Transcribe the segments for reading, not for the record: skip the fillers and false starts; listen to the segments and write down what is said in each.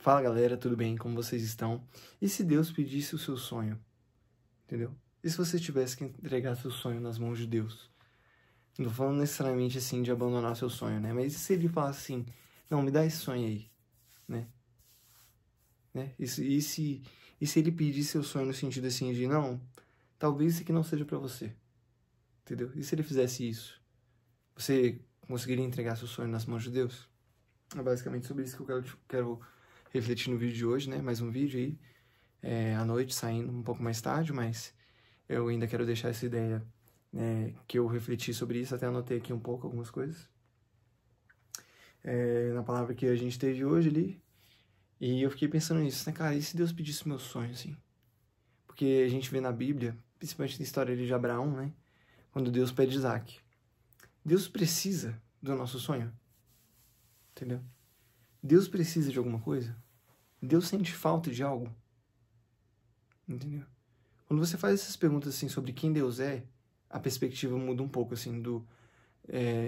Fala galera, tudo bem? Como vocês estão? E se Deus pedisse o seu sonho? Entendeu? E se você tivesse que entregar seu sonho nas mãos de Deus? Não tô falando necessariamente assim de abandonar seu sonho, né? Mas e se ele falasse assim, não, me dá esse sonho aí, né? E se ele pedisse seu sonho no sentido assim de, não, talvez isso aqui não seja pra você, entendeu? E se ele fizesse isso? Você conseguiria entregar seu sonho nas mãos de Deus? É basicamente sobre isso que eu quero refletir no vídeo de hoje, né? Mais um vídeo aí, à noite, saindo um pouco mais tarde, mas eu ainda quero deixar essa ideia, que eu refleti sobre isso, até anotei aqui um pouco algumas coisas. Na palavra que a gente teve hoje ali, e eu fiquei pensando nisso, né, cara? E se Deus pedisse o meu sonho, assim? Porque a gente vê na Bíblia, principalmente na história ali de Abraão, né? Quando Deus pede Isaac. Deus precisa do nosso sonho, entendeu? Deus precisa de alguma coisa? Deus sente falta de algo? Entendeu? Quando você faz essas perguntas assim sobre quem Deus é, a perspectiva muda um pouco assim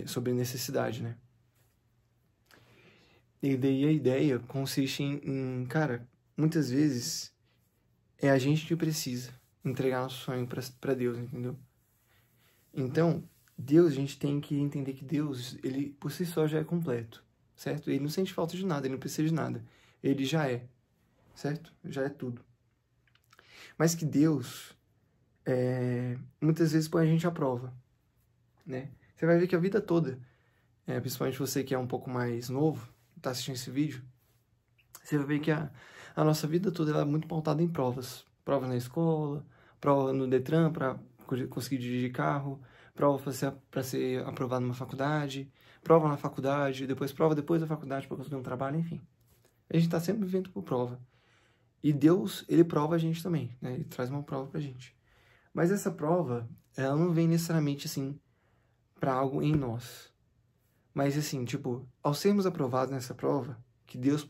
sobre necessidade, né? E daí a ideia consiste cara, muitas vezes é a gente que precisa entregar nosso sonho para Deus, entendeu? Então, Deus, a gente tem que entender que Deus, ele por si só já é completo, certo? Ele não sente falta de nada, ele não precisa de nada. Ele já é, certo? Já é tudo. Mas que Deus, muitas vezes põe a gente à prova, né? Você vai ver que a vida toda, principalmente você que é um pouco mais novo, tá assistindo esse vídeo, você vai ver que a nossa vida toda ela é muito pautada em provas. Prova na escola, prova no Detran para conseguir dirigir carro, prova para ser aprovado numa faculdade, prova na faculdade, depois prova depois da faculdade para conseguir um trabalho, enfim. A gente tá sempre vivendo por prova. E Deus, ele prova a gente também, né? Ele traz uma prova pra gente. Mas essa prova, ela não vem necessariamente, assim, pra algo em nós. Mas, assim, tipo, ao sermos aprovados nessa prova, que Deus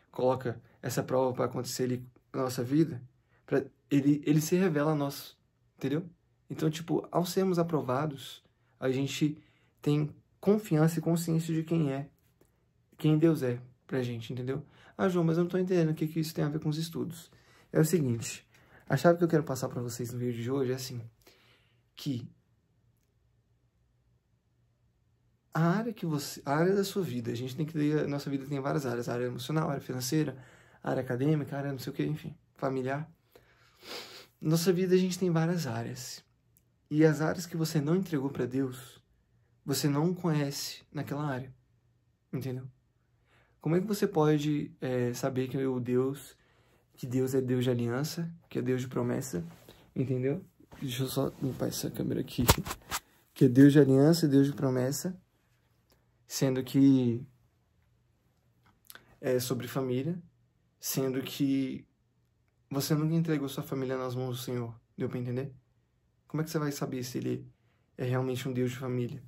coloca essa prova para acontecer ali na nossa vida, ele se revela a nós, entendeu? Então, tipo, ao sermos aprovados, a gente tem confiança e consciência de quem Deus é pra gente, entendeu? Ah, João, mas eu não tô entendendo o que isso tem a ver com os estudos. É o seguinte, a chave que eu quero passar pra vocês no vídeo de hoje é assim, que a área da sua vida, a gente tem que ter, nossa vida tem várias áreas, a área emocional, a área financeira, a área acadêmica, a área não sei o que, enfim, familiar. Nossa vida a gente tem várias áreas. E as áreas que você não entregou pra Deus, você não conhece naquela área, entendeu? Como é que você pode saber que Deus é Deus de aliança, que é Deus de promessa, entendeu? Deixa eu só limpar essa câmera aqui. Que é Deus de aliança e Deus de promessa, sendo que é sobre família, sendo que você nunca entregou sua família nas mãos do Senhor. Deu pra entender? Como é que você vai saber se Ele é realmente um Deus de família?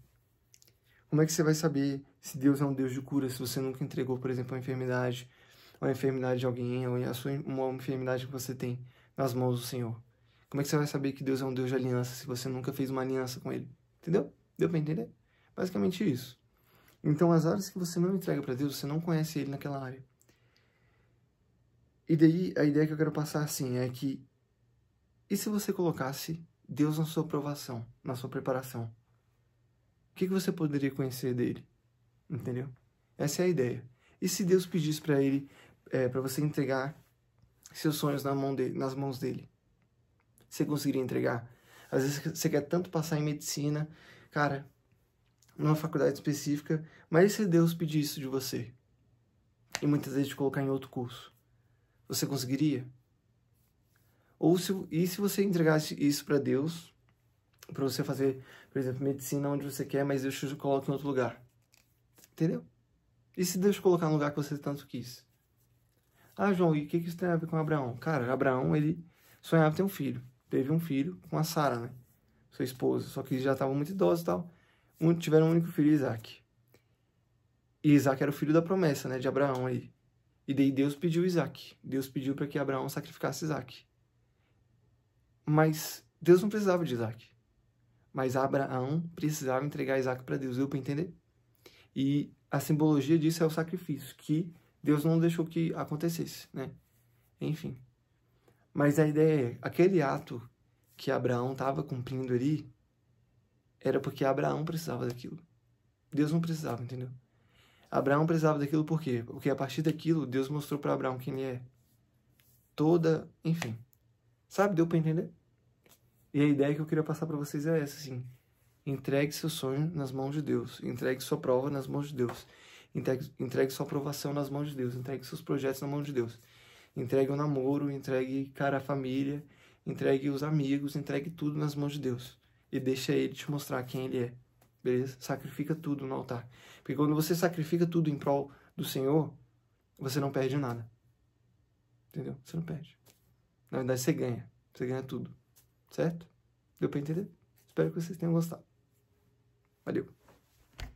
Como é que você vai saber se Deus é um Deus de cura se você nunca entregou, por exemplo, uma enfermidade de alguém, ou uma enfermidade que você tem nas mãos do Senhor? Como é que você vai saber que Deus é um Deus de aliança se você nunca fez uma aliança com Ele? Entendeu? Deu pra entender? Basicamente isso. Então, as áreas que você não entrega para Deus, você não conhece Ele naquela área. E daí, a ideia que eu quero passar assim é que, e se você colocasse Deus na sua aprovação, na sua preparação? O que você poderia conhecer dele? Entendeu? Essa é a ideia. E se Deus pedisse para ele, para você entregar seus sonhos nas mãos dele? Você conseguiria entregar? Às vezes você quer tanto passar em medicina, cara, numa faculdade específica, mas e se Deus pedir isso de você? E muitas vezes te colocar em outro curso? Você conseguiria? E se você entregasse isso para Deus, para você fazer, por exemplo, medicina onde você quer, mas Deus te coloca em outro lugar? Entendeu? E se Deus te colocar no lugar que você tanto quis? Ah, João, e o que isso tem a ver com Abraão? Cara, Abraão, ele sonhava ter um filho. Teve um filho com a Sara, né? Sua esposa. Só que eles já estavam muito idosos e tal. Tiveram um único filho, Isaac. E Isaac era o filho da promessa, né? De Abraão aí. E daí Deus pediu Isaac. Deus pediu para que Abraão sacrificasse Isaac. Mas Deus não precisava de Isaac. Mas Abraão precisava entregar Isaac para Deus. Deu para entender? E a simbologia disso é o sacrifício, que Deus não deixou que acontecesse, né? Enfim. Mas a ideia é, aquele ato que Abraão estava cumprindo ali, era porque Abraão precisava daquilo. Deus não precisava, entendeu? Abraão precisava daquilo por quê? Porque a partir daquilo, Deus mostrou para Abraão quem ele é. Enfim. Sabe? Deu para entender? E a ideia que eu queria passar para vocês é essa, assim. Entregue seu sonho nas mãos de Deus. Entregue sua prova nas mãos de Deus. Entregue sua aprovação nas mãos de Deus. Entregue seus projetos na mão de Deus. Entregue o namoro, entregue, cara, a família, entregue os amigos, entregue tudo nas mãos de Deus. E deixa Ele te mostrar quem Ele é. Beleza? Sacrifica tudo no altar. Porque quando você sacrifica tudo em prol do Senhor, você não perde nada. Entendeu? Você não perde. Na verdade, você ganha. Você ganha tudo. Certo? Deu pra entender? Espero que vocês tenham gostado. Valeu!